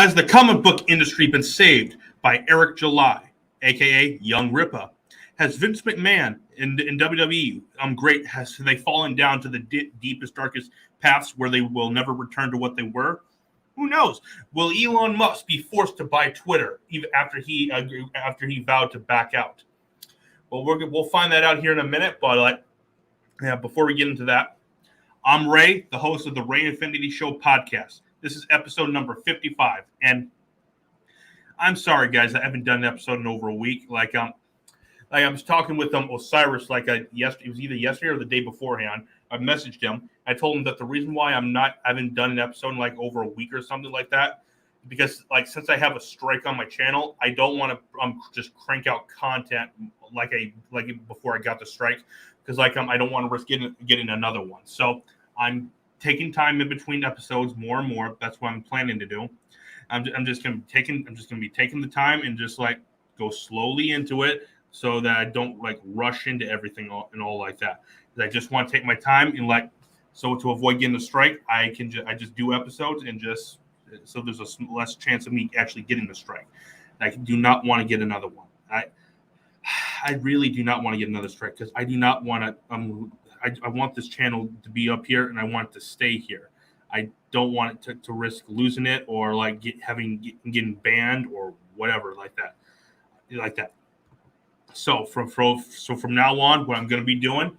Has the comic book industry been saved by Eric July, aka Young Ripa? Has Vince McMahon in WWE great? Has they fallen down to the deepest, darkest paths where they will never return to what they were? Who knows? Will Elon Musk be forced to buy Twitter even after he vowed to back out? Well, we'll find that out here in a minute. But before we get into that, I'm Ray, the host of the Ray Infinity Show podcast. This is episode number 55, and I'm sorry, guys, I haven't done an episode in over a week. I was talking with Osiris it was either yesterday or the day beforehand. I messaged him. I told him that the reason why I haven't done an episode in over a week or something like that, because since I have a strike on my channel, I don't want to just crank out content like before I got the strike, because I don't want to risk getting another one. So I'm taking time in between episodes more and more. That's what I'm planning to do. I'm just gonna be taking the time and just go slowly into it, so that I don't rush into everything and all like that. I just want to take my time and so to avoid getting a strike, I just do episodes and just so there's a less chance of me actually getting the strike. I do not want to get another one. I really do not want to get another strike, because I do not want to. I want this channel to be up here, and I want it to stay here. I don't want it to risk losing it or getting banned or whatever like that. So from now on, what I'm going to be doing,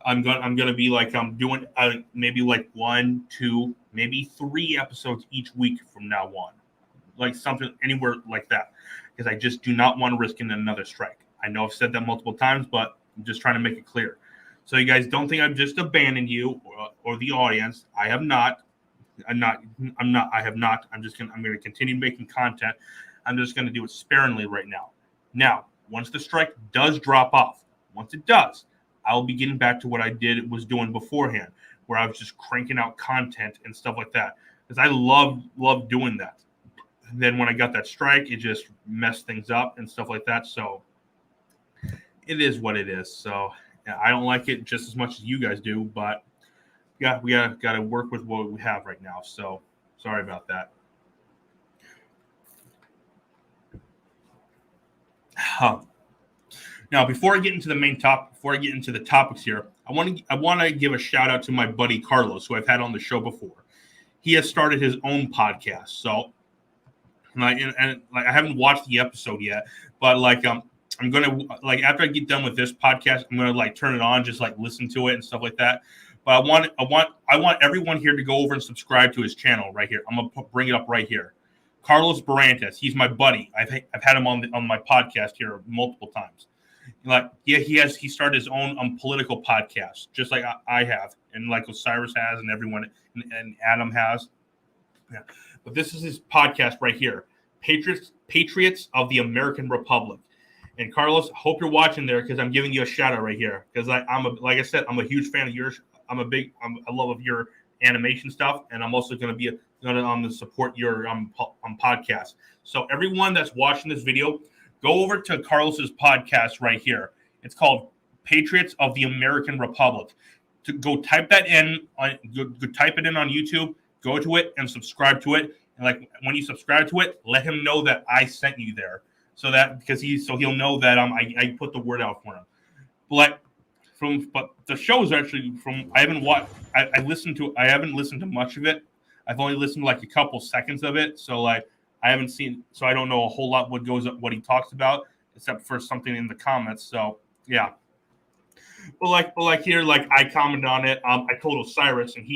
I'm going to be doing maybe 1, 2, maybe 3 episodes each week from now on, something anywhere like that, because I just do not want to risk another strike. I know I've said that multiple times, but I'm just trying to make it clear, so you guys don't think I've just abandoned you or the audience. I have not. I have not. I'm going to continue making content. I'm just going to do it sparingly right now. Now, once the strike does drop off, once it does, I'll be getting back to what I was doing beforehand, where I was just cranking out content and stuff like that, because I love doing that. And then when I got that strike, it just messed things up and stuff like that. So it is what it is. So yeah, I don't like it just as much as you guys do, but yeah, we got to work with what we have right now. So sorry about that. Now, before I get into the main topic, before I get into the topics here, I want to give a shout out to my buddy Carlos, who I've had on the show before. He has started his own podcast. So, I haven't watched the episode yet, but I'm gonna after I get done with this podcast, I'm gonna turn it on, just listen to it and stuff like that. But I want everyone here to go over and subscribe to his channel right here. I'm gonna bring it up right here. Carlos Barrantes, he's my buddy. I've had him on my podcast here multiple times. He started his own political podcast, just like I have, and Osiris has, and everyone and Adam has. Yeah. But this is his podcast right here, Patriots of the American Republic. And Carlos, hope you're watching there, because I'm giving you a shout out right here, because I'm a huge fan of yours. I love your animation stuff, and I'm also going to support your podcast. So everyone that's watching this video, go over to Carlos's podcast right here. It's called Patriots of the American Republic. To go type that in, go type it in on YouTube. Go to it and subscribe to it. And when you subscribe to it, let him know that I sent you there, because he'll know that I put the word out for him. But the show is actually I haven't listened to much of it. I've only listened to a couple seconds of it. So I haven't seen, so I don't know a whole lot what he talks about, except for something in the comments. So yeah. But here, I commented on it. I told Osiris, and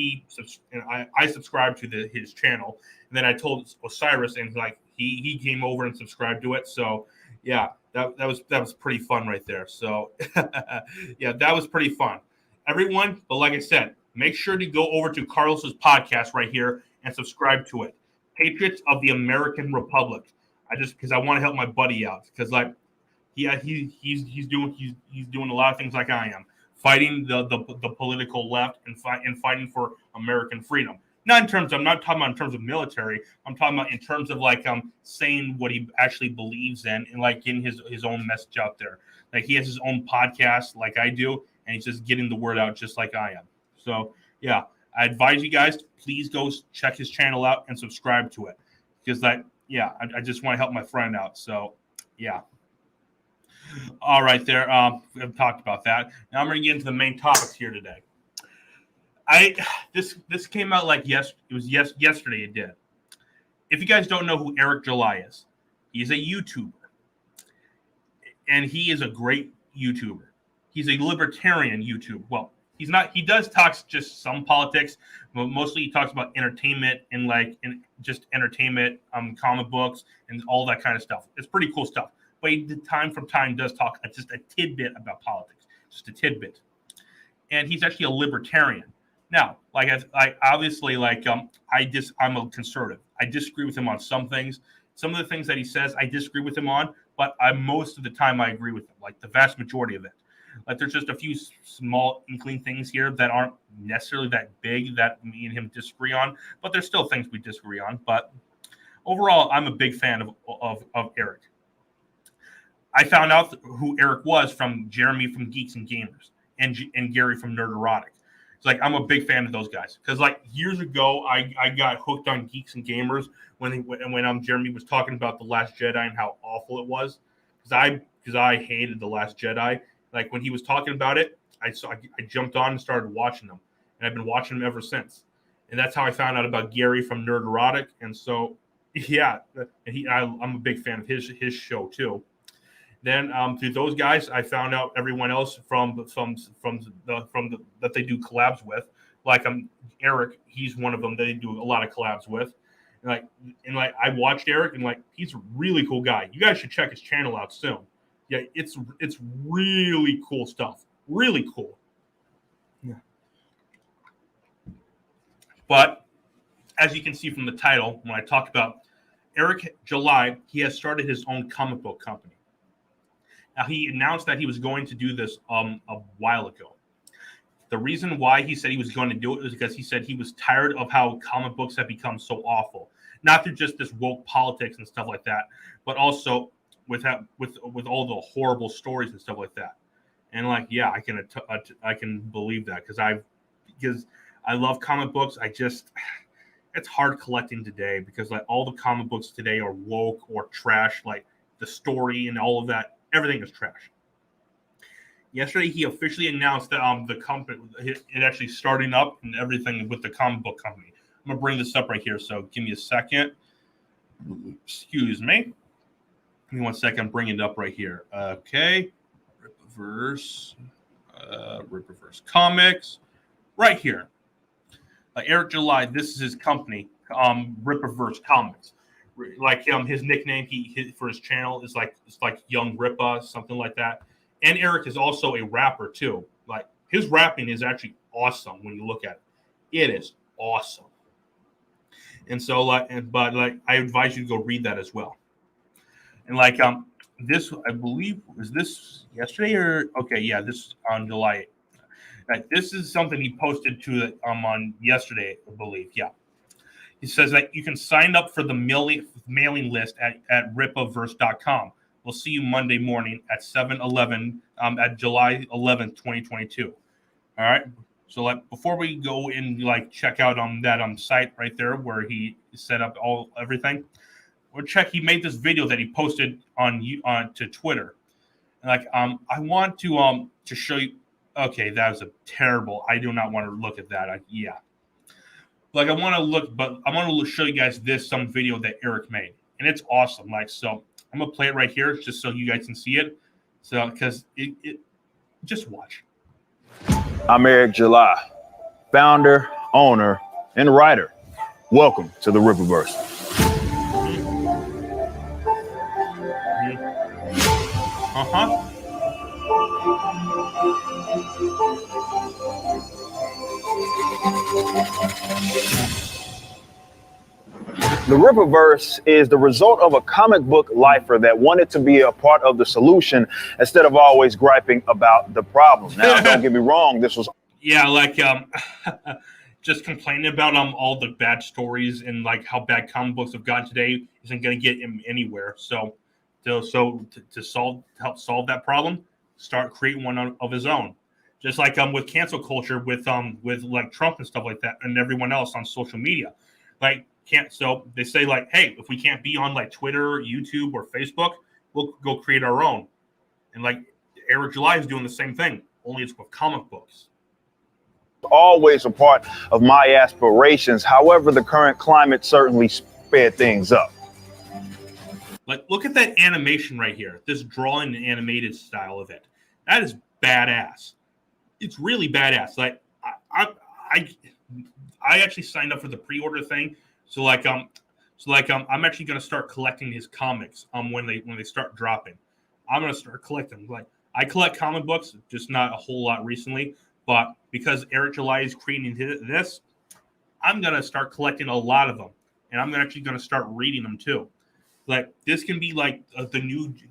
I subscribed to his channel, and then I told Osiris, and he came over and subscribed to it. So yeah, that was pretty fun right there. So yeah, that was pretty fun, everyone. But like I said, make sure to go over to Carlos's podcast right here and subscribe to it, Patriots of the American Republic. Because I want to help my buddy out, because he's doing a lot of things like I am, fighting the political left and fighting for American freedom. I'm not talking about in terms of military. I'm talking about in terms of saying what he actually believes in, and getting his own message out there. He has his own podcast like I do, and he's just getting the word out just like I am. So yeah, I advise you guys to please go check his channel out and subscribe to it, because yeah, I just want to help my friend out. So, yeah. All right, there. We've talked about that. Now I'm going to get into the main topics here today. This came out like yesterday. It did. If you guys don't know who Eric July is, he's a YouTuber, and he is a great YouTuber. He's a libertarian YouTuber. Well, he's not. He does talk just some politics, but mostly he talks about entertainment and just entertainment, comic books, and all that kind of stuff. It's pretty cool stuff. But he time from time does talk just a tidbit about politics, just a tidbit. And he's actually a libertarian. Now, I obviously I'm a conservative. I disagree with him on some things. Some of the things that he says, I disagree with him on, but most of the time I agree with him, like the vast majority of it. Like there's just a few small inkling things here that aren't necessarily that big that me and him disagree on, but there's still things we disagree on. But overall, I'm a big fan of Eric. I found out who Eric was from Jeremy from Geeks and Gamers and Gary from Nerderotic. It's like I'm a big fan of those guys because like years ago I got hooked on Geeks and Gamers when Jeremy was talking about The Last Jedi and how awful it was because I hated The Last Jedi. Like when he was talking about it, I jumped on and started watching them, and I've been watching them ever since. And that's how I found out about Gary from Nerderotic. And so, yeah, I'm a big fan of his show too. Then through those guys, I found out everyone else from that they do collabs with. Like Eric, he's one of them that they do a lot of collabs with. And I watched Eric, and like he's a really cool guy. You guys should check his channel out soon. Yeah, it's really cool stuff. Really cool. Yeah. But as you can see from the title, when I talk about Eric July, he has started his own comic book company. Now, he announced that he was going to do this a while ago. The reason why he said he was going to do it is because he said he was tired of how comic books have become so awful. Not through just this woke politics and stuff like that, but also with all the horrible stories and stuff like that. And like, yeah, I can believe that because I love comic books. It's hard collecting today because like all the comic books today are woke or trash. Like the story and all of that, everything is trash. Yesterday, he officially announced that the company it actually starting up and everything with the comic book company. I'm gonna bring this up right here. So give me a second. Excuse me. Give me 1 second. I'm bringing it up right here. Okay. Rippaverse Comics. Right here. Eric July. This is his company. Rippaverse Comics. Like his nickname for his channel is it's like Young Rippa, something like that. And Eric is also a rapper too. Like his rapping is actually awesome when you look at it. It is awesome. And so I advise you to go read that as well. And this I believe was this yesterday or okay, yeah, this on July 8th. This is something he posted to on yesterday, I believe. Yeah. He says that you can sign up for the mailing list at rippaverse.com. We'll see you Monday morning at 7/11 at July 11th, 2022. All right. So before we go and check out on that site right there where he set up everything, we'll check. He made this video that he posted on to Twitter. And I want to show you. Okay, that was a terrible. I do not want to look at that. Yeah. I want to show you guys some video that Eric made, and it's awesome. So I'm gonna play it right here just so you guys can see it. So because it just watch. I'm Eric July, founder, owner, and writer. Welcome to the Rippaverse. The Rippaverse is the result of a comic book lifer that wanted to be a part of the solution instead of always griping about the problem. Now, don't get me wrong, this was... Yeah, just complaining about all the bad stories and how bad comic books have gotten today isn't going to get him anywhere. So to help solve that problem, start creating one of his own. Just with cancel culture, with Trump and stuff like that, and everyone else on social media. can't. So they say like, hey, if we can't be on like Twitter, YouTube, or Facebook, we'll go create our own. And like Eric July is doing the same thing, only it's with comic books. Always a part of my aspirations. However, the current climate certainly sped things up. Like, look at that animation right here. This drawing and animated style of it. That is badass. It's really badass. Like, I actually signed up for the pre-order thing. So I'm actually gonna start collecting his comics when they start dropping. I'm gonna start collecting. Like, I collect comic books, just not a whole lot recently. But because Eric July is creating this, I'm gonna start collecting a lot of them, and I'm actually gonna start reading them too. Like, this can be like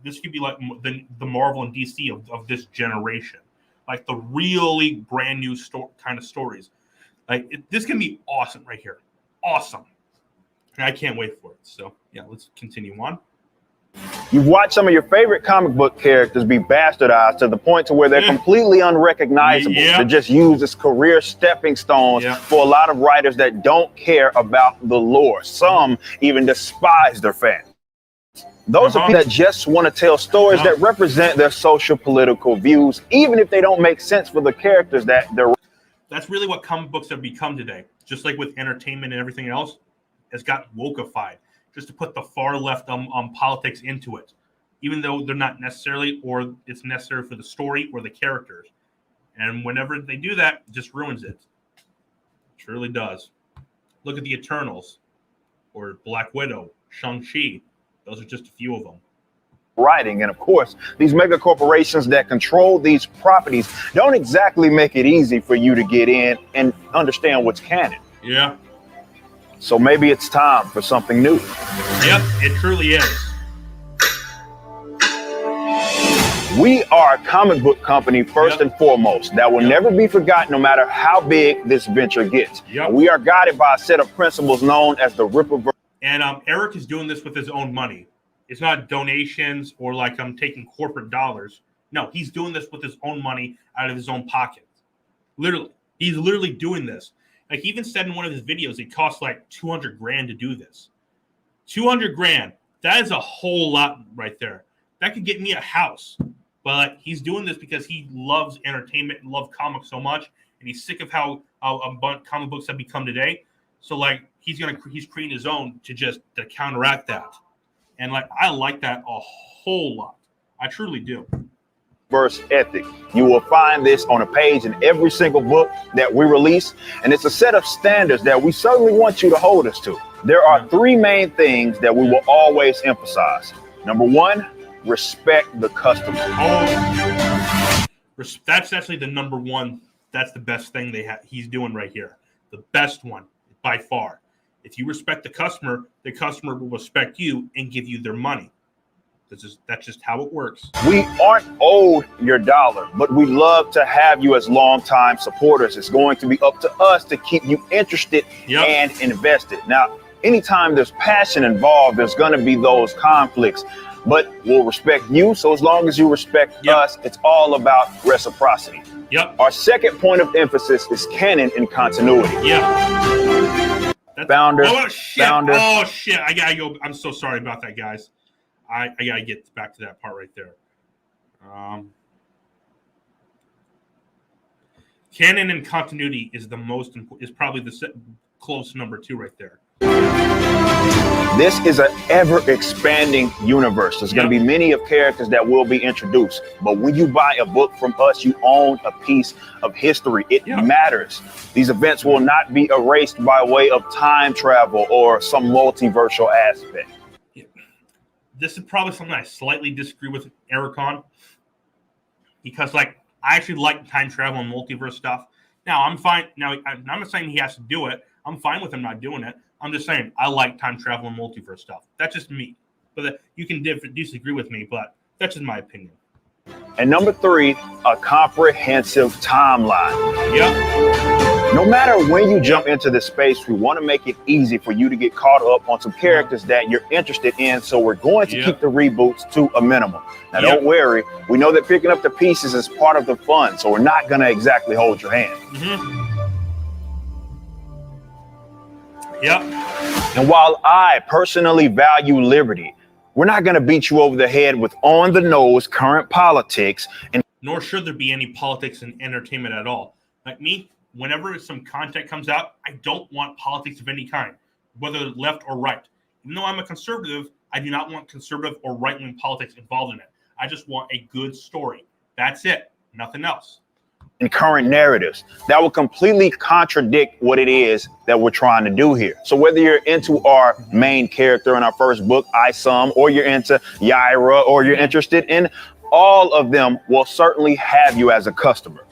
this could be like the Marvel and DC of this generation, like the really brand new kind of stories. Like, this can be awesome right here, awesome. And I can't wait for it. So yeah, let's continue on. You've watched some of your favorite comic book characters be bastardized to the point to where they're completely unrecognizable. They're just used as career stepping stones for a lot of writers that don't care about the lore. Some even despise their fans. Those are people that just want to tell stories that represent their social political views, even if they don't make sense for the characters that they're. That's really what comic books have become today. Just like with entertainment and everything else, it's got wokeified. Just to put the far left politics into it, even though they're not necessarily, or it's necessary for the story or the characters. And whenever they do that, it just ruins it. It truly does. Look at the Eternals, or Black Widow, Shang-Chi. Those are just a few of them. Writing, and of course, these mega corporations that control these properties don't exactly make it easy for you to get in and understand what's canon. Yeah. So maybe it's time for something new. Yep, it truly is. We are a comic book company first and foremost that will never be forgotten no matter how big this venture gets. We are guided by a set of principles known as the Rippaverse. And Eric is doing this with his own money. It's not donations or like I'm taking corporate dollars. No, he's doing this with his own money out of his own pocket. Literally, he's literally doing this. Like, he even said in one of his videos, it costs like 200 grand to do this. 200 grand. That is a whole lot right there. That could get me a house. But he's doing this because he loves entertainment and loves comics so much, and he's sick of how comic books have become today. So like, he's creating his own to counteract that. And like, I like that a whole lot. I truly do. Verse ethic. You will find this on a page in every single book that we release, and it's a set of standards that we certainly want you to hold us to. There are three main things that we will always emphasize. Number one, respect the customer. That's actually the number one. That's the best thing he's doing right here. The best one by far. If you respect the customer will respect you and give you their money. That's just how it works. We aren't owed your dollar, but we love to have you as longtime supporters. It's going to be up to us to keep you interested and invested. Now, anytime there's passion involved, there's going to be those conflicts, but we'll respect you. So as long as you respect us, it's all about reciprocity. Our second point of emphasis is canon and continuity. Founder. Oh shit! I gotta go. I'm so sorry about that, guys. I gotta get back to that part right there. Canon and continuity is the most important. Is probably the close number two right there. This is an ever-expanding universe. There's going to be many of characters that will be introduced. But when you buy a book from us, you own a piece of history. It matters. These events will not be erased by way of time travel or some multiversal aspect. This is probably something I slightly disagree with Eric on. Because, like, I actually like time travel and multiverse stuff. Now, I'm fine. Now, I'm not saying he has to do it. I'm fine with him not doing it. I'm just saying I like time travel and multiverse stuff. That's just me. But you can disagree with me, but that's just my opinion. And number three, a comprehensive timeline. No matter when you jump into this space, we want to make it easy for you to get caught up on some characters that you're interested in. So we're going to keep the reboots to a minimum. Now, don't worry. We know that picking up the pieces is part of the fun. So we're not going to exactly hold your hand. Yep. And while I personally value liberty, we're not going to beat you over the head with on-the-nose current politics. And nor should there be any politics in entertainment at all. Like me, whenever some content comes out, I don't want politics of any kind, whether left or right. Even though I'm a conservative, I do not want conservative or right-wing politics involved in it. I just want a good story. That's it. Nothing else. And current narratives that will completely contradict what it is that we're trying to do here. So whether you're into our main character in our first book, Isum, or you're into Yaira, or you're interested in all of them, will certainly have you as a customer.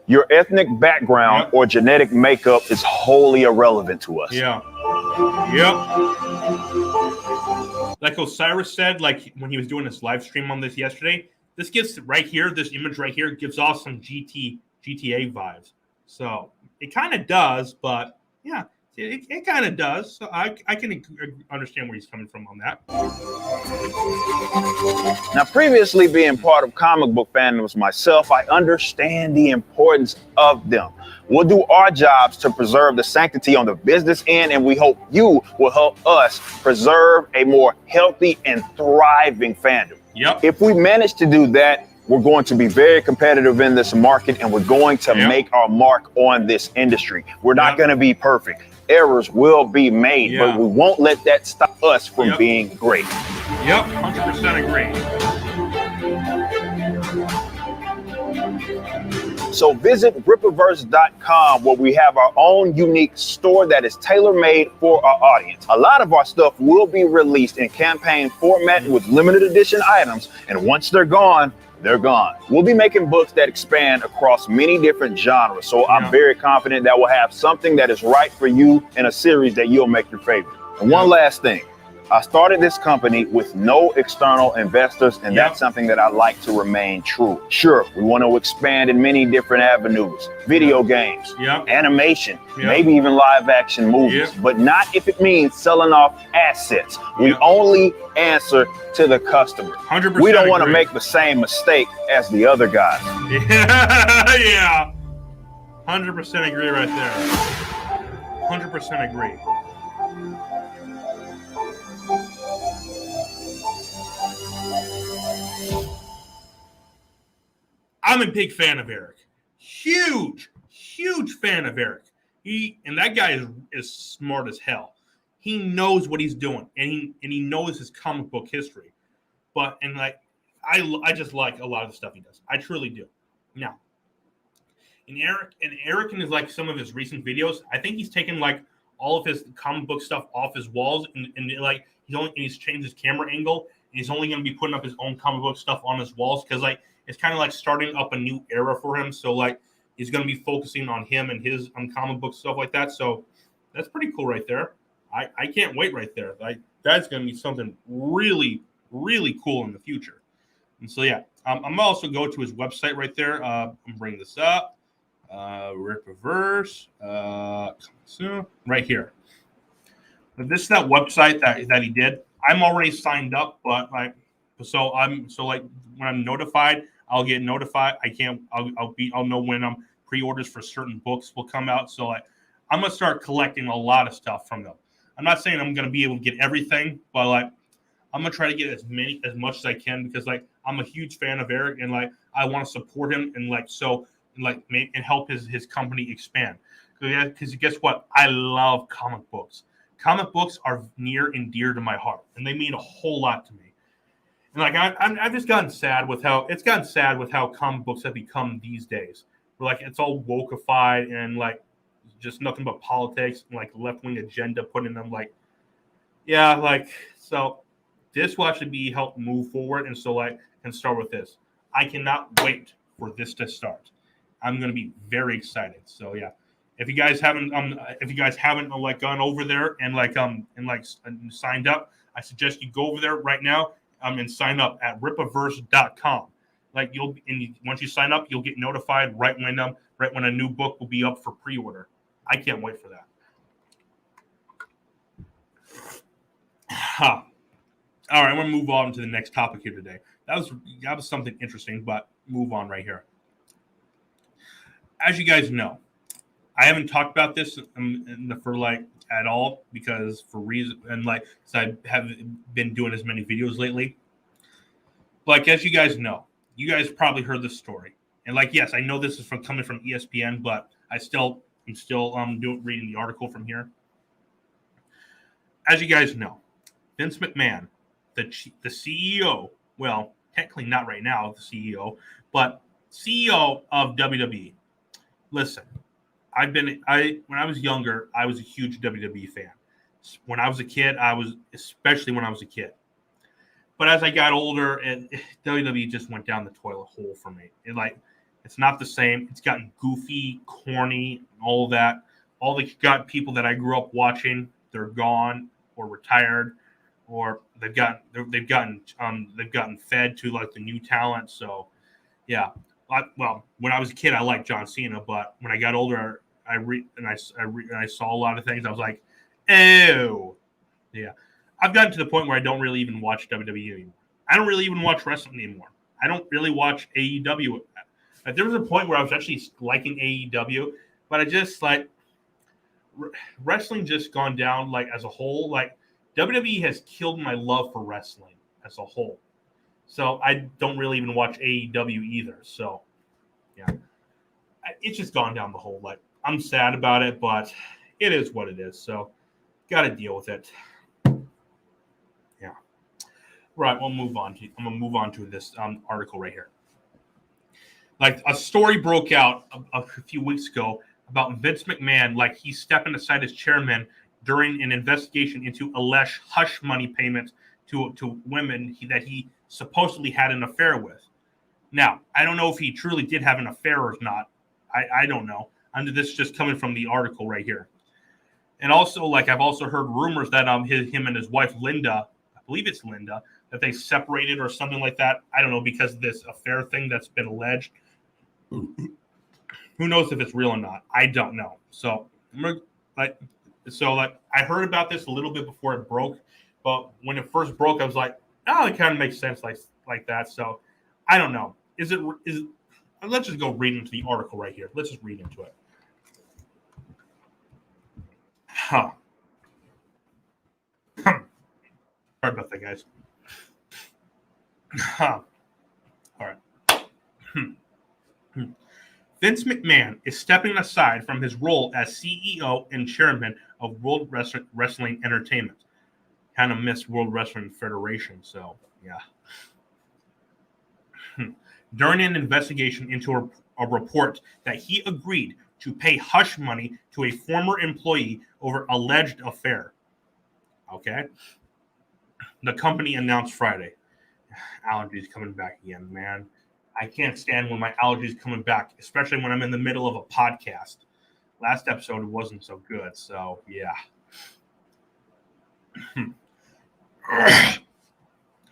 Your ethnic background or genetic makeup is wholly irrelevant to us. Yeah. Like Osiris said, like when he was doing his live stream on this yesterday, this gives right here, this image right here gives off some GTA vibes. So it kind of does, but yeah, it kind of does. So I can understand where he's coming from on that. Now, previously being part of comic book fandoms myself, I understand the importance of them. We'll do our jobs to preserve the sanctity on the business end, and we hope you will help us preserve a more healthy and thriving fandom. Yep. If we manage to do that, we're going to be very competitive in this market, and we're going to make our mark on this industry. We're not going to be perfect. Errors will be made, but we won't let that stop us from being great. Yep, 100% agree. So visit Rippaverse.com, where we have our own unique store that is tailor-made for our audience. A lot of our stuff will be released in campaign format with limited edition items, and once they're gone, they're gone. We'll be making books that expand across many different genres, so I'm very confident that we'll have something that is right for you in a series that you'll make your favorite. And one last thing. I started this company with no external investors, and that's something that I like to remain true. Sure, we want to expand in many different avenues, video games, animation, maybe even live action movies, but not if it means selling off assets. We only answer to the customer. 100% we don't want to make the same mistake as the other guys. Yeah. 100% agree right there. 100% agree. I'm a big fan of Eric. Huge fan of Eric. That guy is smart as hell. He knows what he's doing, and he knows his comic book history. I just like a lot of the stuff he does. I truly do. Now, Eric in his like some of his recent videos, I think he's taken like all of his comic book stuff off his walls, and like he's changed his camera angle, and he's only going to be putting up his own comic book stuff on his walls because like it's kind of like starting up a new era for him. So like he's going to be focusing on him and his comic book stuff like that. So that's pretty cool right there. I can't wait right there. Like that's going to be something really, really cool in the future. And so yeah, I'm gonna also go to his website right there. I'm bringing this up. Rippaverse. So right here. But this is that website that he did. I'm already signed up, but like when I'm notified, I'll get notified. I'll know when pre-orders for certain books will come out. So like I'm gonna start collecting a lot of stuff from them. I'm not saying I'm gonna be able to get everything, but like I'm gonna try to get as much as I can because like I'm a huge fan of Eric and like I want to support him and help his company expand. Because guess what? I love comic books. Comic books are near and dear to my heart, and they mean a whole lot to me. And like I've just gotten sad with how comic books have become these days. Where like it's all wokeified and like just nothing but politics and like left-wing agenda put in them. Like, yeah, like so this will actually be help move forward, and so like can start with this. I cannot wait for this to start. I'm going to be very excited. So yeah, if you guys haven't like gone over there and signed up, I suggest you go over there right now and sign up at Rippaverse.com. Like once you sign up, you'll get notified right when a new book will be up for pre-order. I can't wait for that. All right, I'm going to move on to the next topic here today. That was something interesting, but move on right here. As you guys know, I haven't talked about this for like at all because for reason and like so I haven't been doing as many videos lately. Like as you guys know, you guys probably heard this story, and like yes, I know this is coming from ESPN, but I'm still reading the article from here. As you guys know, Vince McMahon, the CEO, well, technically not right now the CEO, but CEO of WWE. Listen, when I was younger, I was a huge WWE fan. When I was a kid, especially when I was a kid. But as I got older, WWE just went down the toilet hole for me. It's not the same. It's gotten goofy, corny, all of that. All the people that I grew up watching, they're gone or retired, or they've gotten fed to like the new talent. So, yeah. Well, when I was a kid, I liked John Cena, but when I got older, I saw a lot of things. I was like, oh, yeah. I've gotten to the point where I don't really even watch WWE anymore. I don't really even watch wrestling anymore. I don't really watch AEW. There was a point where I was actually liking AEW, but I just like wrestling just gone down like as a whole. Like WWE has killed my love for wrestling as a whole. So I don't really even watch AEW either. So yeah, it's just gone down the hole. Like I'm sad about it, but it is what it is. So got to deal with it. Yeah. Right. I'm gonna move on to this article right here. Like a story broke out a few weeks ago about Vince McMahon, like he's stepping aside as chairman during an investigation into alleged hush money payments to women that he supposedly had an affair with. Now, I don't know if he truly did have an affair or not. I don't know. This just coming from the article right here. And also, like I've also heard rumors that him and his wife Linda, I believe it's Linda, that they separated or something like that. I don't know, because of this affair thing that's been alleged. Who knows if it's real or not? I don't know. So I heard about this a little bit before it broke, but when it first broke, I was like, oh, it kind of makes sense like that. So I don't know. Let's just go read into the article right here. Let's just read into it. Huh. Sorry about that, guys. Huh. All right. Vince McMahon is stepping aside from his role as CEO and chairman of World Wrestling Entertainment. Kind of missed World Wrestling Federation, so yeah. During an investigation into a report that he agreed to pay hush money to a former employee over alleged affair. Okay. The company announced Friday. Allergies coming back again, man. I can't stand when my allergies coming back, especially when I'm in the middle of a podcast. Last episode wasn't so good, so yeah.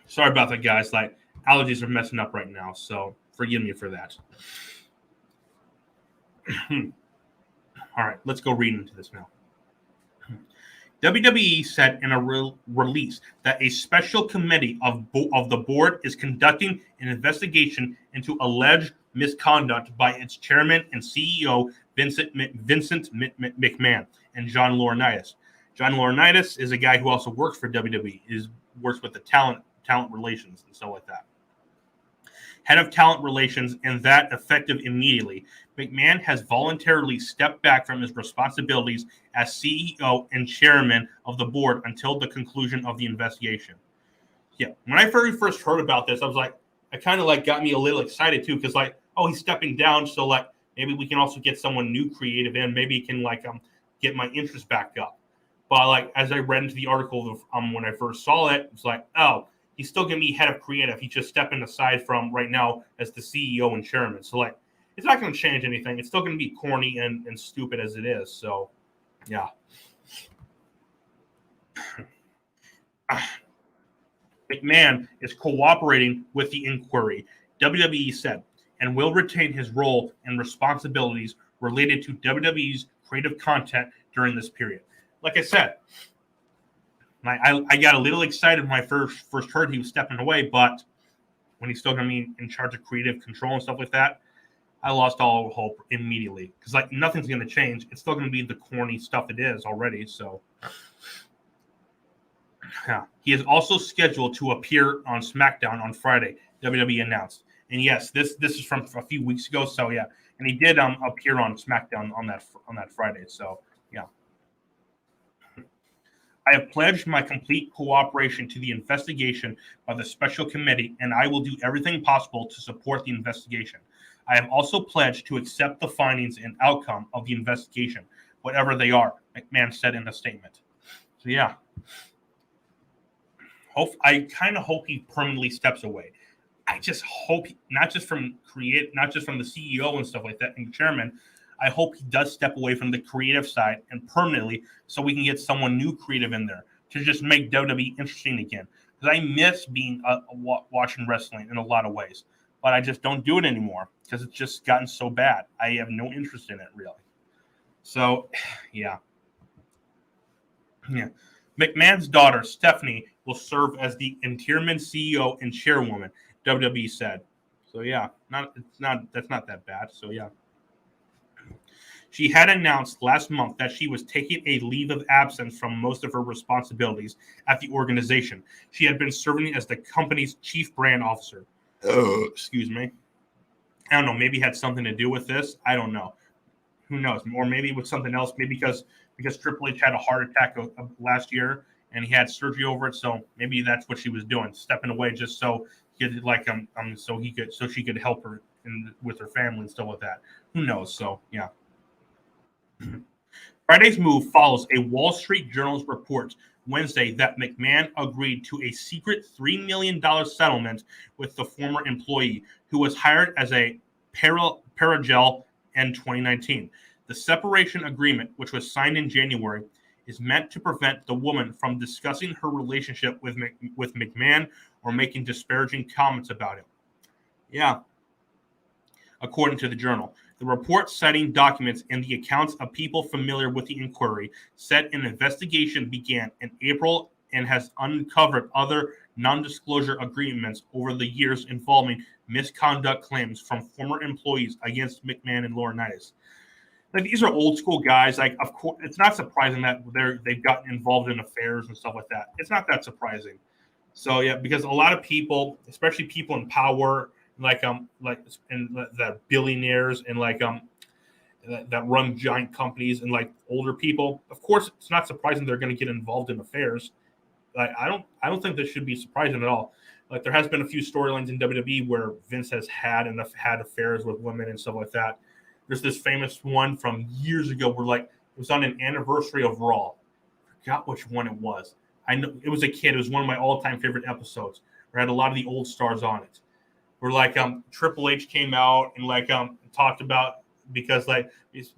Sorry about that, guys. Like allergies are messing up right now, so forgive me for that. All right, let's go read into this now. WWE said in a release that a special committee of the board is conducting an investigation into alleged misconduct by its chairman and CEO, Vincent McMahon, and John Laurinaitis. John Laurinaitis is a guy who also works for WWE, works with the talent relations and stuff like that. Head of talent relations, and that effective immediately. McMahon has voluntarily stepped back from his responsibilities as CEO and chairman of the board until the conclusion of the investigation. Yeah, when I very first heard about this, I was like, it kind of like got me a little excited too, because like, oh, he's stepping down, so like maybe we can also get someone new creative in, maybe he can like get my interest back up. But like as I read into the article when I first saw it, it's like, oh, he's still going to be head of creative. He's just stepping aside from right now as the CEO and chairman. So, like, it's not going to change anything. It's still going to be corny and stupid as it is. So, yeah. McMahon is cooperating with the inquiry, WWE said, and will retain his role and responsibilities related to WWE's creative content during this period. Like I said, I got a little excited when I first heard he was stepping away, but when he's still going to be in charge of creative control and stuff like that, I lost all hope immediately because like nothing's going to change. It's still going to be the corny stuff it is already. So, yeah. He is also scheduled to appear on SmackDown on Friday. WWE announced, and yes, this is from a few weeks ago. So yeah, and he did appear on SmackDown on that Friday. So yeah. I have pledged my complete cooperation to the investigation by the special committee, and I will do everything possible to support the investigation. I have also pledged to accept the findings and outcome of the investigation, whatever they are, McMahon said in a statement. So, yeah. I kind of hope he permanently steps away. I just hope, not just from the CEO and stuff like that and chairman, I hope he does step away from the creative side and permanently so we can get someone new creative in there to just make WWE interesting again. Because I miss being watching wrestling in a lot of ways. But I just don't do it anymore because it's just gotten so bad. I have no interest in it, really. So, yeah. Yeah. McMahon's daughter, Stephanie, will serve as the interim CEO and chairwoman, WWE said. So, yeah, that's not that bad. So, yeah. She had announced last month that she was taking a leave of absence from most of her responsibilities at the organization. She had been serving as the company's chief brand officer. Excuse me. I don't know. Maybe it had something to do with this. I don't know. Who knows? Or maybe with something else. Maybe because Triple H had a heart attack last year and he had surgery over it. So maybe that's what she was doing, stepping away just so he could so she could help her with her family and stuff like that. Who knows? So yeah. Friday's move follows a Wall Street Journal's report Wednesday that McMahon agreed to a secret $3 million settlement with the former employee who was hired as a paragel in 2019. The separation agreement, which was signed in January, is meant to prevent the woman from discussing her relationship with McMahon or making disparaging comments about him. Yeah. According to the Journal. The report, citing documents and the accounts of people familiar with the inquiry, said an investigation began in April and has uncovered other non-disclosure agreements over the years involving misconduct claims from former employees against McMahon and Laurinaitis. Like, these are old school guys. Like, of course, it's not surprising that they've gotten involved in affairs and stuff like that. It's not that surprising. So yeah, because a lot of people, especially people in power, and that billionaires and that run giant companies and like older people, of course, it's not surprising they're going to get involved in affairs. Like, I don't think this should be surprising at all. Like, there has been a few storylines in WWE where Vince has had affairs with women and stuff like that. There's this famous one from years ago where it was on an anniversary of Raw. I forgot which one it was. I know it was a kid. It was one of my all-time favorite episodes. Where it had a lot of the old stars on it. Where Triple H came out and talked about because Vince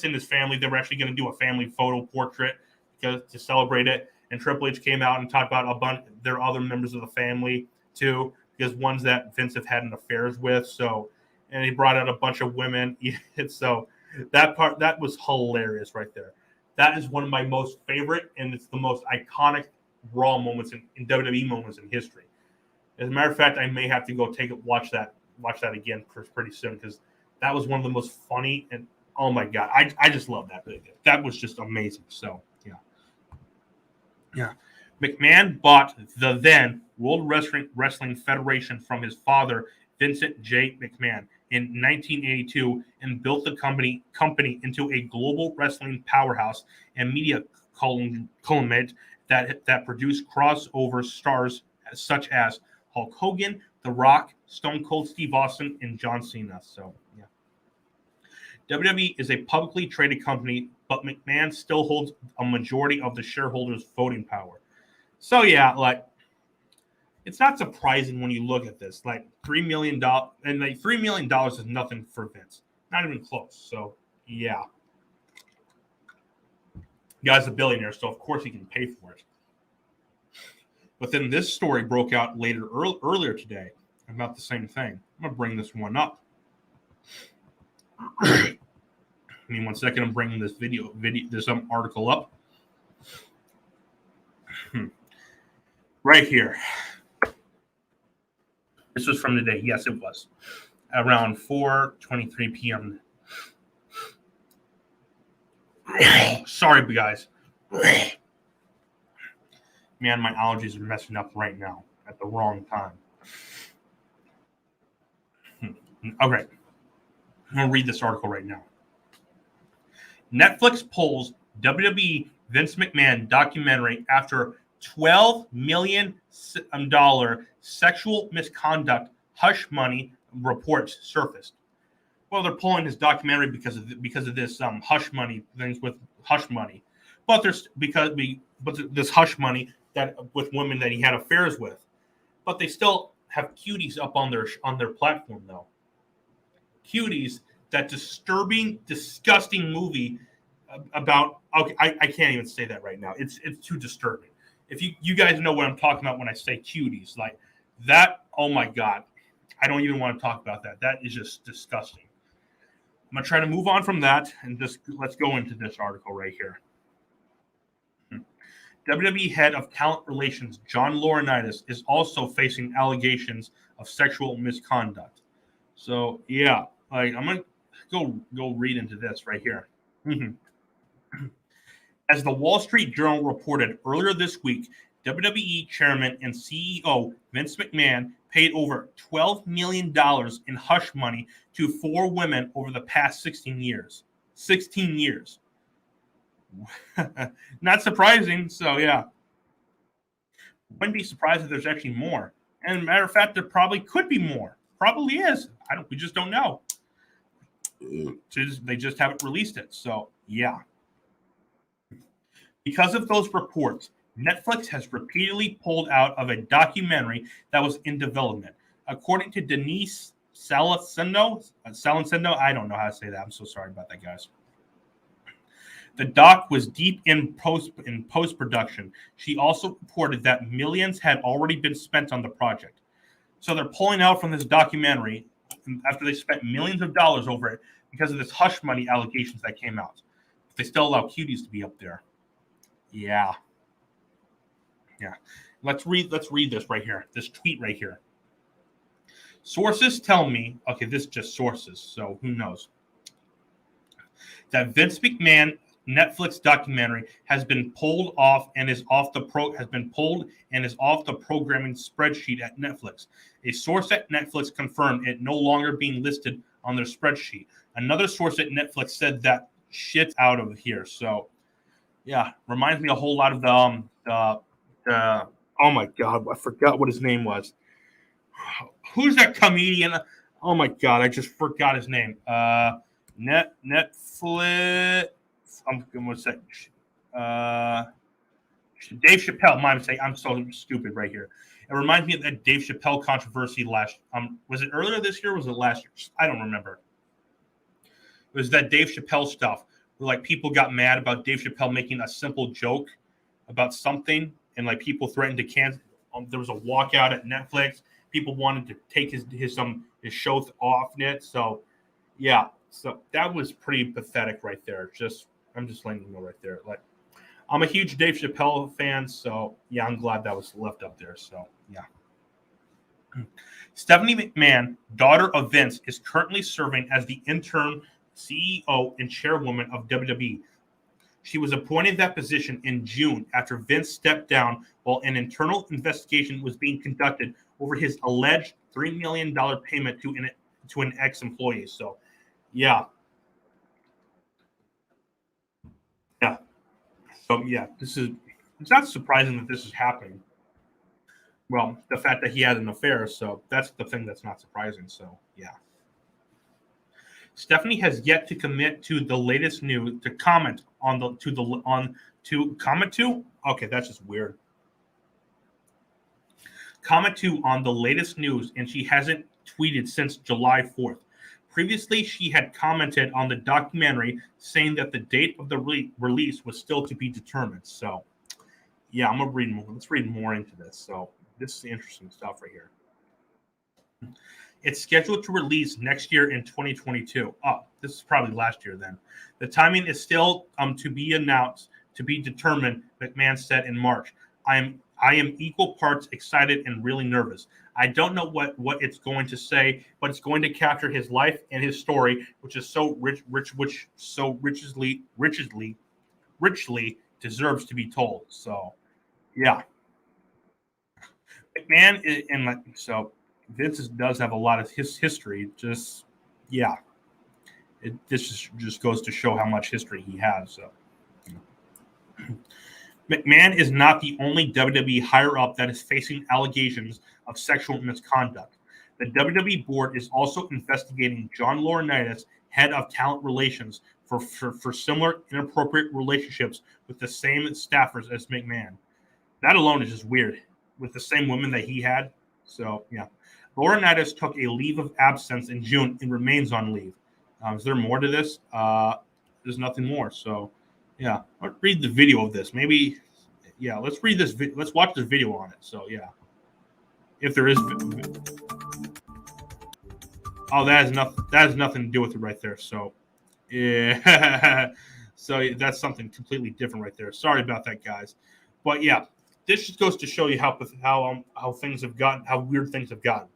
and his family, they were actually going to do a family photo portrait to celebrate it, and Triple H came out and talked about a bunch there are other members of the family too, because ones that Vince have had affairs with. So, and he brought out a bunch of women. So that was hilarious right there. That is one of my most favorite, and it's the most iconic Raw moments in WWE moments in history. As a matter of fact, I may have to go watch that again pretty soon, because that was one of the most funny, and oh my god, I just love that video. That was just amazing. So yeah. McMahon bought the then World Wrestling Federation from his father, Vincent J. McMahon, in 1982 and built the company into a global wrestling powerhouse and media conglomerate that produced crossover stars such as Hulk Hogan, The Rock, Stone Cold Steve Austin, and John Cena. So, yeah. WWE is a publicly traded company, but McMahon still holds a majority of the shareholders' voting power. So, yeah, it's not surprising when you look at this. $3 million, and $3 million is nothing for Vince. Not even close. So, yeah. The guy's a billionaire, so of course he can pay for it. But then this story broke out earlier today about the same thing. I'm going to bring this one up. Give me 1 second. I'm bringing this this article up. Right here. This was from today. Yes, it was. around 4:23 p.m. Sorry, guys. Man, my allergies are messing up right now at the wrong time. Okay. I'm going to read this article right now. Netflix pulls WWE Vince McMahon documentary after $12 million sexual misconduct hush money reports surfaced. Well, they're pulling his documentary because of this hush money things with hush money, but there's this hush money that with women that he had affairs with, but they still have Cuties up on their platform though. Cuties, that disturbing, disgusting movie about. Okay, I can't even say that right now. It's too disturbing. If you guys know what I'm talking about when I say Cuties, like that. Oh my God, I don't even want to talk about that. That is just disgusting. I'm gonna try to move on from that and just let's go into this article right here. WWE head of talent relations John Laurinaitis is also facing allegations of sexual misconduct. So yeah, like I'm gonna go read into this right here. As the Wall Street Journal reported earlier this week, WWE chairman and CEO Vince McMahon paid over $12 million in hush money to 4 women over the past 16 years. 16 years. Not surprising. So, yeah. Wouldn't be surprised if there's actually more. And matter of fact, there probably could be more. Probably is. We just don't know. They just haven't released it. So, yeah. Because of those reports, Netflix has repeatedly pulled out of a documentary that was in development. According to Denise Salincendo, I don't know how to say that. I'm so sorry about that, guys. The doc was deep in post-production. She also reported that millions had already been spent on the project. So they're pulling out from this documentary after they spent millions of dollars over it because of this hush money allegations that came out. They still allow Cuties to be up there. Yeah. Let's read this right here. This tweet right here. Sources tell me, okay, this is just sources, so who knows, that Vince McMahon Netflix documentary has been pulled off and is off the programming spreadsheet at Netflix. A source at Netflix confirmed it no longer being listed on their spreadsheet. Another source at Netflix said that shit's out of here. So, yeah, reminds me a whole lot of the oh my God, I forgot what his name was. Who's that comedian? Oh my God, I just forgot his name. Netflix. I'm gonna say Dave Chappelle. My mistake. I'm so stupid right here. It reminds me of that Dave Chappelle controversy last. Was it earlier this year? Or was it last year? I don't remember. It was that Dave Chappelle stuff where like people got mad about Dave Chappelle making a simple joke about something, and like people threatened to cancel. There was a walkout at Netflix. People wanted to take his show off it. So yeah, so that was pretty pathetic right there. I'm just letting you know right there. Like, I'm a huge Dave Chappelle fan, so yeah, I'm glad that was left up there. So yeah. Stephanie McMahon, daughter of Vince, is currently serving as the interim CEO and chairwoman of WWE. She was appointed that position in June after Vince stepped down while an internal investigation was being conducted over his alleged $3 million payment to an ex-employee. So, yeah. So, yeah, it's not surprising that this is happening. Well, the fact that he had an affair, so that's the thing that's not surprising. So, yeah. Stephanie has yet to commit to the latest news to comment on the Okay, that's just weird. Comment on the latest news, and she hasn't tweeted since July 4th. Previously, she had commented on the documentary, saying that the date of the release was still to be determined. So, yeah, I'm gonna read more. Let's read more into this. So, this is interesting stuff right here. It's scheduled to release next year in 2022. Oh, this is probably last year then. The timing is still to be announced, to be determined, McMahon said in March. I am equal parts excited and really nervous. I don't know what it's going to say, but it's going to capture his life and his story, which is so richly deserves to be told. So, yeah, McMahon and so Vince does have a lot of his history. Just yeah, this just goes to show how much history he has. So. McMahon is not the only WWE higher up that is facing allegations of sexual misconduct. The WWE board is also investigating John Laurinaitis, head of talent relations, for similar inappropriate relationships with the same staffers as McMahon. That alone is just weird, with the same women that he had. So, yeah. Laurinaitis took a leave of absence in June and remains on leave. Is there more to this? There's nothing more. So, yeah, let's read the video of this. Maybe, yeah, let's read this. Let's watch this video on it. So, yeah, if there is. Oh, that has nothing to do with it right there. So, yeah, so that's something completely different right there. Sorry about that, guys. But yeah, this just goes to show you how things have gotten, how weird things have gotten.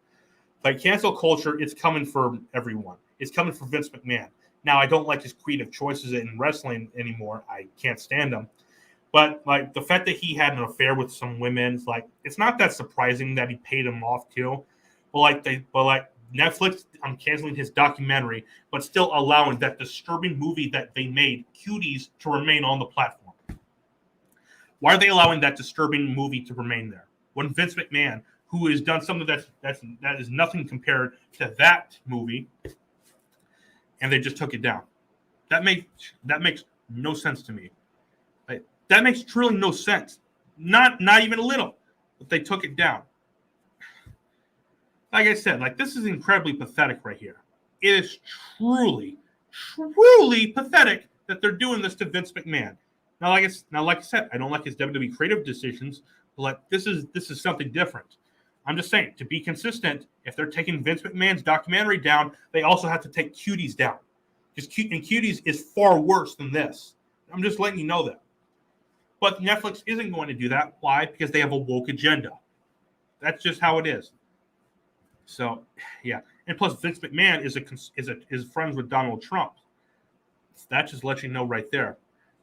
Like cancel culture, it's coming for everyone. It's coming for Vince McMahon. Now, I don't like his creative choices in wrestling anymore. I can't stand them. But like the fact that he had an affair with some women, like it's not that surprising that he paid them off too. But Netflix, I'm canceling his documentary, but still allowing that disturbing movie that they made, Cuties, to remain on the platform. Why are they allowing that disturbing movie to remain there? When Vince McMahon, who has done something that is nothing compared to that movie, and they just took it down. That makes no sense to me. That makes truly no sense. Not even a little. But they took it down. Like I said, this is incredibly pathetic right here. It is truly pathetic that they're doing this to Vince McMahon. Now, like I said, I don't like his WWE creative decisions, but this is something different. I'm just saying, to be consistent, if they're taking Vince McMahon's documentary down, they also have to take Cuties down. Because Cuties is far worse than this. I'm just letting you know that. But Netflix isn't going to do that. Why? Because they have a woke agenda. That's just how it is. So, yeah. And plus, Vince McMahon is friends with Donald Trump. That just lets you know right there.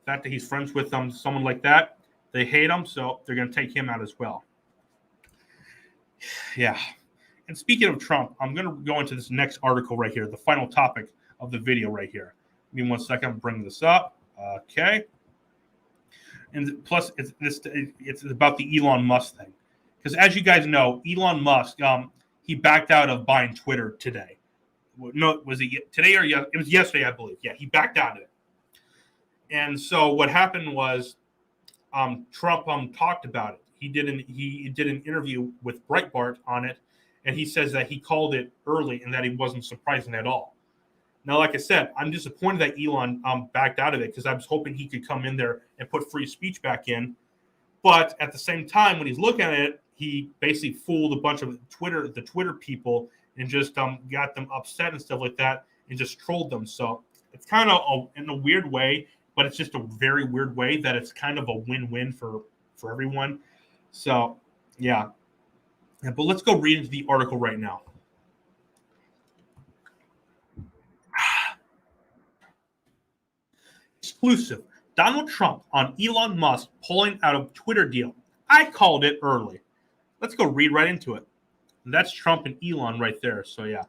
The fact that he's friends with someone like that, they hate him, so they're going to take him out as well. Yeah. And speaking of Trump, I'm going to go into this next article right here, the final topic of the video right here. Give me 1 second. I'm bringing this up. Okay. And plus, it's about the Elon Musk thing. Because as you guys know, Elon Musk, he backed out of buying Twitter today. No, was it today or it was yesterday, I believe. Yeah, he backed out of it. And so what happened was Trump talked about it. He did an interview with Breitbart on it, and he says that he called it early and that he wasn't surprising at all. Now, like I said, I'm disappointed that Elon backed out of it because I was hoping he could come in there and put free speech back in. But at the same time, when he's looking at it, he basically fooled a bunch of the Twitter people and just got them upset and stuff like that and just trolled them. So it's kind of in a weird way, but it's just a very weird way that it's kind of a win-win for everyone. So, yeah. But let's go read into the article right now. Exclusive. Donald Trump on Elon Musk pulling out of Twitter deal. I called it early. Let's go read right into it. And that's Trump and Elon right there. So yeah,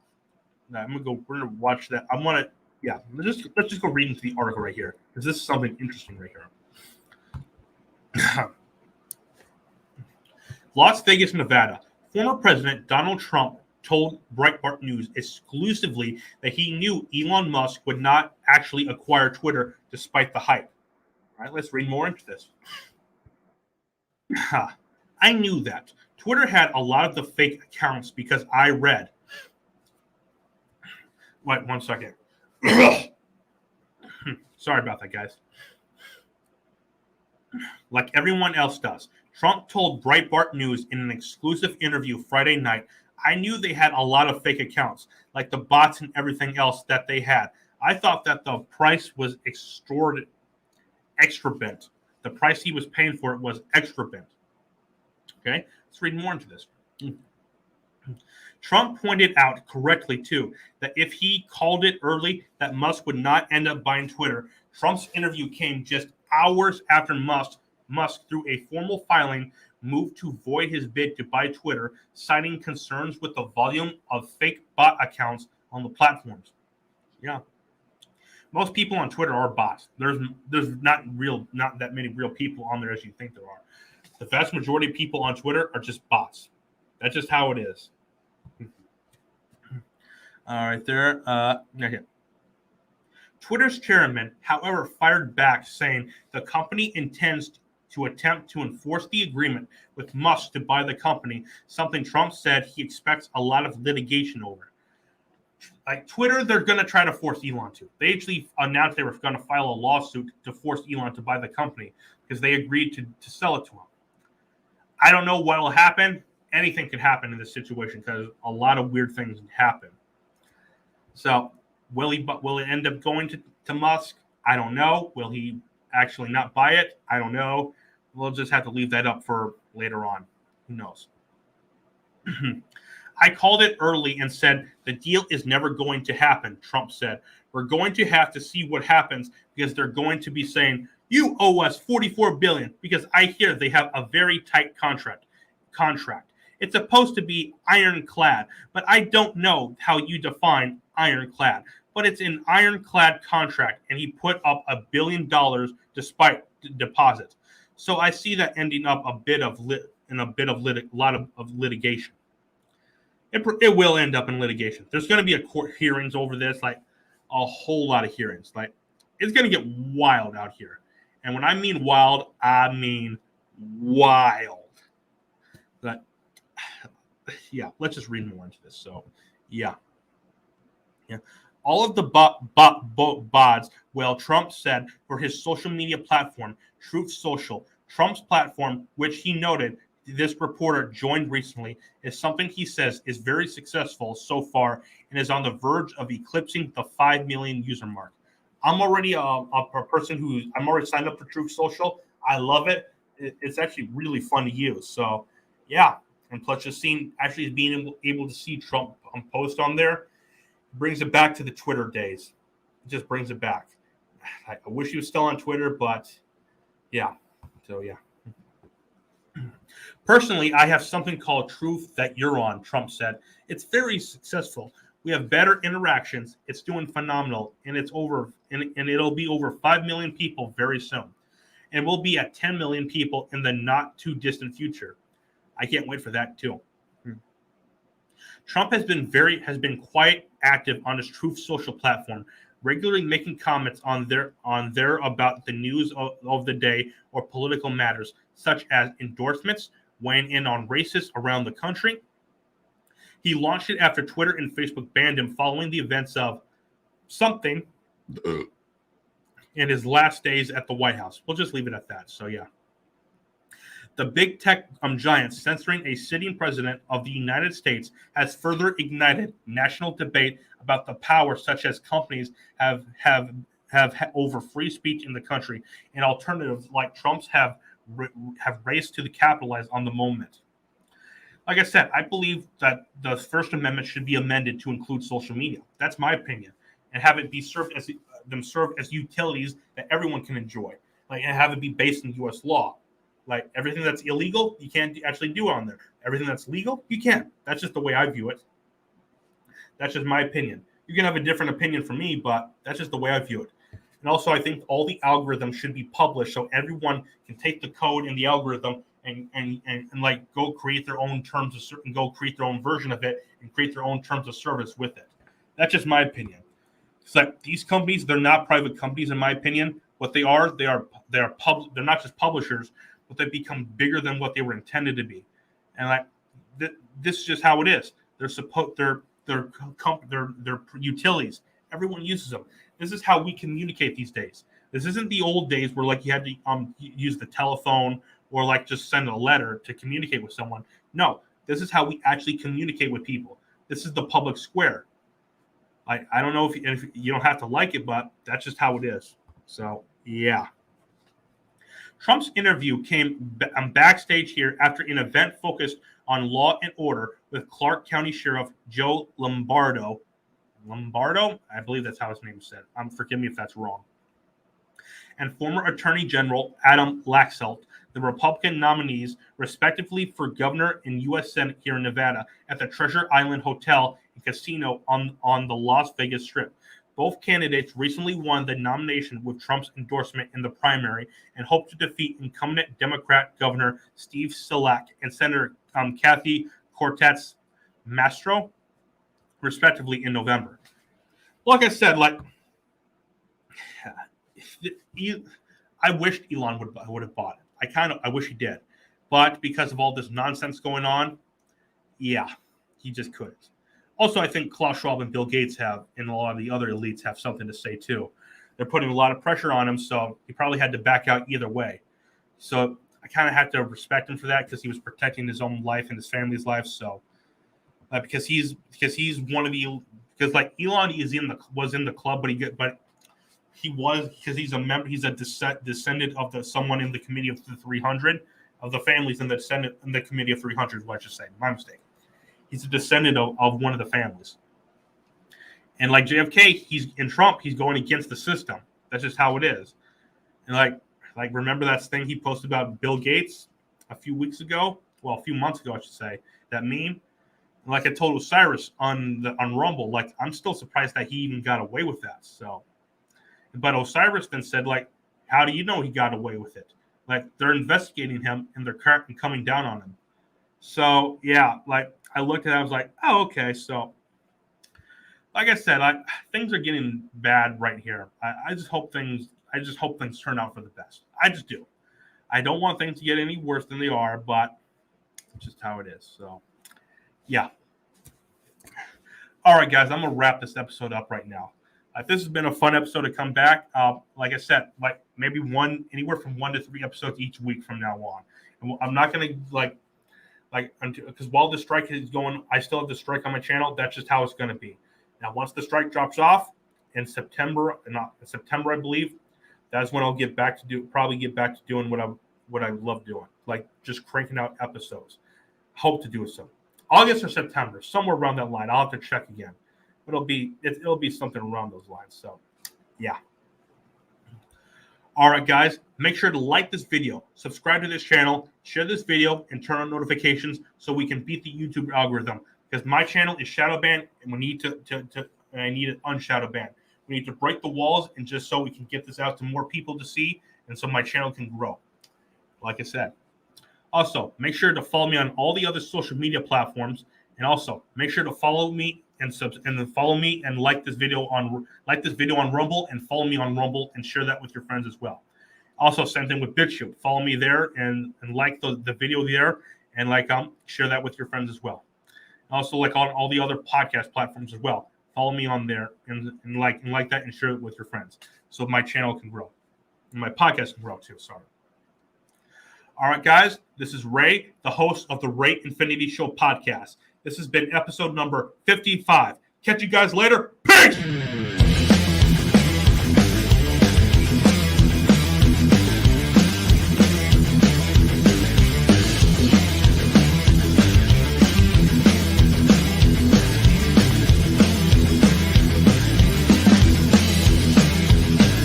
we're gonna watch that. Let's just go read into the article right here because this is something interesting right here. Las Vegas, Nevada. Former President Donald Trump told Breitbart News exclusively that he knew Elon Musk would not actually acquire Twitter despite the hype. All right, let's read more into this. I knew that. Twitter had a lot of the fake accounts because I read. Wait, 1 second. Sorry about that, guys. Like everyone else does. Trump told Breitbart News in an exclusive interview Friday night, I knew they had a lot of fake accounts, like the bots and everything else that they had. I thought that the price was exorbitant. The price he was paying for it was exorbitant. Okay, let's read more into this. Trump pointed out correctly, too, that if he called it early that Musk would not end up buying Twitter, Trump's interview came just hours after Musk, through a formal filing, moved to void his bid to buy Twitter, citing concerns with the volume of fake bot accounts on the platforms. Yeah. Most people on Twitter are bots. There's not that many real people on there as you think there are. The vast majority of people on Twitter are just bots. That's just how it is. All right, there. Okay. Twitter's chairman, however, fired back, saying the company intends to attempt to enforce the agreement with Musk to buy the company, something Trump said he expects a lot of litigation over. Like Twitter, they're going to try to force Elon to. They actually announced they were going to file a lawsuit to force Elon to buy the company because they agreed to sell it to him. I don't know what will happen. Anything could happen in this situation because a lot of weird things happen. So will it end up going to Musk? I don't know. Will he actually not buy it? I don't know. We'll just have to leave that up for later on. Who knows? I called it early and said the deal is never going to happen, Trump said. We're going to have to see what happens because they're going to be saying, you owe us $44 billion, because I hear they have a very tight contract. It's supposed to be ironclad, but I don't know how you define ironclad. But it's an ironclad contract, and he put up $1 billion despite deposits. So I see that ending up a lot of litigation. It will end up in litigation. There's going to be a court hearings over this, like a whole lot of hearings. Like it's going to get wild out here. And when I mean wild, I mean wild. But yeah, let's just read more into this. So yeah. All of the bots, well, Trump said for his social media platform, Truth Social, Trump's platform, which he noted this reporter joined recently, is something he says is very successful so far and is on the verge of eclipsing the 5 million user mark. I'm already a person I'm already signed up for Truth Social. I love it. It's actually really fun to use. So yeah, and plus just being able to see Trump post on there brings it back to the Twitter days. It just brings it back. I wish he was still on Twitter, but yeah. So yeah. Personally, I have something called Truth That You're On, Trump said. It's very successful. We have better interactions. It's doing phenomenal, and it'll be over 5 million people very soon. And we'll be at 10 million people in the not too distant future. I can't wait for that too. Trump has been quite active on his Truth Social platform, regularly making comments on there about the news of the day or political matters, such as endorsements, weighing in on races around the country. He launched it after Twitter and Facebook banned him following the events of something in his last days at the White House. We'll just leave it at that. So yeah. The big tech giants censoring a sitting president of the United States has further ignited national debate about the power such as companies have over free speech in the country, and alternatives like Trump's have raced to capitalize on the moment. Like I said, I believe that the First Amendment should be amended to include social media. That's my opinion, and have it be served as utilities that everyone can enjoy, and have it be based in U.S. law. Like everything that's illegal, you can't actually do on there. Everything that's legal, you can. That's just the way I view it. That's just my opinion. You can have a different opinion from me, but that's just the way I view it. And also, I think all the algorithms should be published so everyone can take the code in the algorithm and like go create their own terms of certain, go create their own version of it and create their own terms of service with it. That's just my opinion. It's like these companies, they're not private companies, in my opinion. What they are public. They're not just publishers, but they become bigger than what they were intended to be. And like this is just how it is. They're utilities. Everyone uses them. This is how we communicate these days. This isn't the old days where like you had to use the telephone or like just send a letter to communicate with someone. No, this is how we actually communicate with people. This is the public square. I don't know if you don't have to like it, but that's just how it is. So yeah. Trump's interview came backstage here after an event focused on Law and Order with Clark County Sheriff Joe Lombardo. Lombardo? I believe that's how his name is said. Forgive me if that's wrong. And former Attorney General Adam Laxalt, the Republican nominees, respectively, for governor and U.S. Senate here in Nevada at the Treasure Island Hotel and Casino on the Las Vegas Strip. Both candidates recently won the nomination with Trump's endorsement in the primary and hope to defeat incumbent Democrat Governor Steve Sisolak and Senator Kathy Cortez Masto, respectively, in November. Like I said, I wished Elon would have bought it. I wish he did, but because of all this nonsense going on, yeah, he just couldn't. Also, I think Klaus Schwab and Bill Gates and a lot of the other elites have something to say too. They're putting a lot of pressure on him, so he probably had to back out either way. So I kind of have to respect him for that because he was protecting his own life and his family's life. So because he's one of the Elon was in the club, but he's a member. He's a descendant of someone in the committee of the 300 of the families in the committee of 300. What I should say, my mistake. He's a descendant of one of the families. And like JFK, he's in Trump. He's going against the system. That's just how it is. And remember that thing he posted about Bill Gates a few months ago, I should say, that meme. And like I told Osiris on Rumble, I'm still surprised that he even got away with that. So, but Osiris then said, how do you know he got away with it? They're investigating him and they're currently coming down on him. So yeah, I looked at it, I was like, oh, okay. So like I said, things are getting bad right here. I just hope things turn out for the best. I just do. I don't want things to get any worse than they are, but it's just how it is. So yeah. All right, guys, I'm gonna wrap this episode up right now. This has been a fun episode to come back. Like I said, maybe anywhere from 1 to 3 episodes each week from now on. And I'm not gonna because while the strike is going, I still have the strike on my channel. That's just how it's going to be. Now, once the strike drops off in September, I believe, that's when I'll get back to doing what I love doing, just cranking out episodes. Hope to do it so. August or September, somewhere around that line. I'll have to check again. It'll be something around those lines. So, yeah. All right, guys, make sure to like this video, subscribe to this channel, share this video, and turn on notifications so we can beat the YouTube algorithm. Because my channel is shadow banned, and we need I need it unshadow banned. We need to break the walls, and just so we can get this out to more people to see, and so my channel can grow. Like I said. Also, make sure to follow me on all the other social media platforms, and also make sure to follow me and follow me and like this video on Rumble, and follow me on Rumble and share that with your friends as well. Also, same thing with BitChute. Follow me there and like the video there, and share that with your friends as well. Also, on all the other podcast platforms as well. Follow me on there and like that and share it with your friends so my channel can grow and my podcast can grow too. Sorry. All right, guys, this is Ray, the host of the Ray Infinity Show podcast. This has been episode number 55. Catch you guys later. Peace!